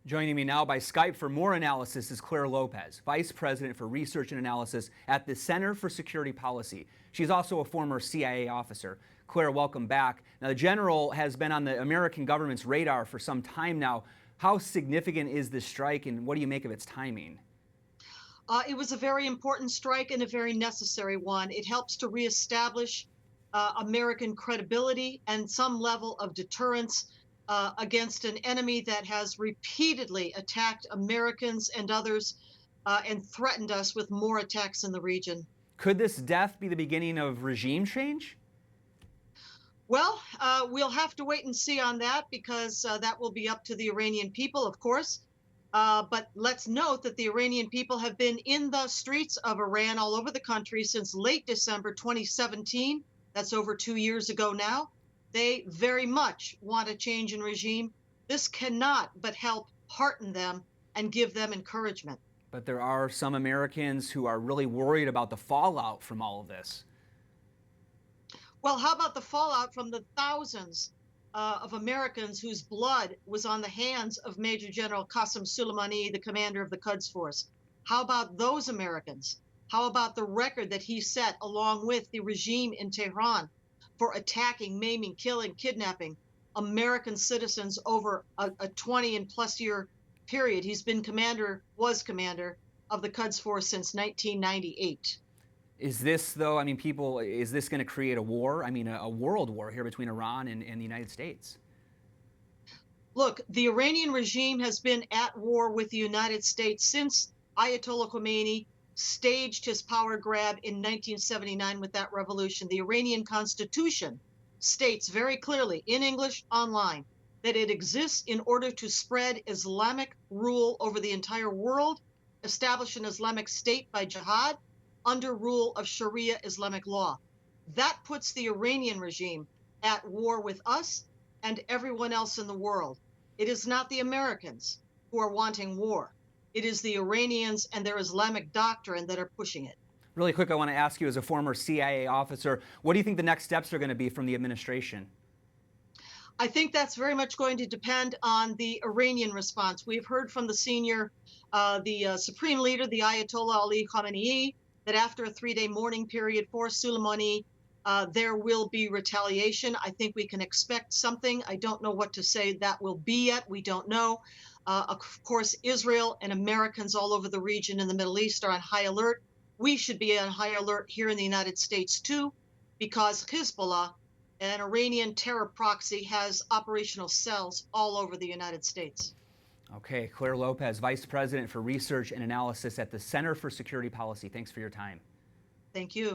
Joining me now by Skype for more analysis is Clare Lopez, Vice President for Research and Analysis at the Center for Security Policy. She's also a former CIA officer. Clare, welcome back. Now, the general has been on the American government's radar for some time now. How significant is this strike, and what do you make of its timing? It was a very important strike and a very necessary one. It helps to reestablish American credibility and some level of deterrence against an enemy that has repeatedly attacked Americans and others and threatened us with more attacks in the region. Could this death be the beginning of regime change? Well, we'll have to wait and see on that because that will be up to the Iranian people, of course. But let's note that the Iranian people have been in the streets of Iran all over the country since late December 2017. That's over 2 years ago now. They very much want a change in regime. This cannot but help hearten them and give them encouragement. But there are some Americans who are really worried about the fallout from all of this. Well, how about the fallout from the thousands of Americans whose blood was on the hands of Major General Qassem Soleimani, the commander of the Quds Force? How about those Americans? How about the record that he set along with the regime in Tehran for attacking, maiming, killing, kidnapping American citizens over a 20 and plus year period? He's been was commander of the Quds Force since 1998. Is this, though, is this going to create a war? A world war here between Iran and the United States? Look, the Iranian regime has been at war with the United States since Ayatollah Khomeini staged his power grab in 1979 with that revolution. The Iranian Constitution states very clearly in English online that it exists in order to spread Islamic rule over the entire world, establish an Islamic state by jihad, under rule of Sharia Islamic law. That puts the Iranian regime at war with us and everyone else in the world. It is not the Americans who are wanting war. It is the Iranians and their Islamic doctrine that are pushing it. Really quick, I want to ask you, as a former CIA officer, what do you think the next steps are going to be from the administration? I think that's very much going to depend on the Iranian response. We've heard from the supreme leader, the Ayatollah Ali Khamenei, that after a 3-day mourning period for Soleimani, there will be retaliation. I think we can expect something. I don't know what to say that will be yet. We don't know. Of course, Israel and Americans all over the region in the Middle East are on high alert. We should be on high alert here in the United States, too, because Hezbollah, an Iranian terror proxy, has operational cells all over the United States. Okay, Clare Lopez, Vice President for Research and Analysis at the Center for Security Policy. Thanks for your time. Thank you.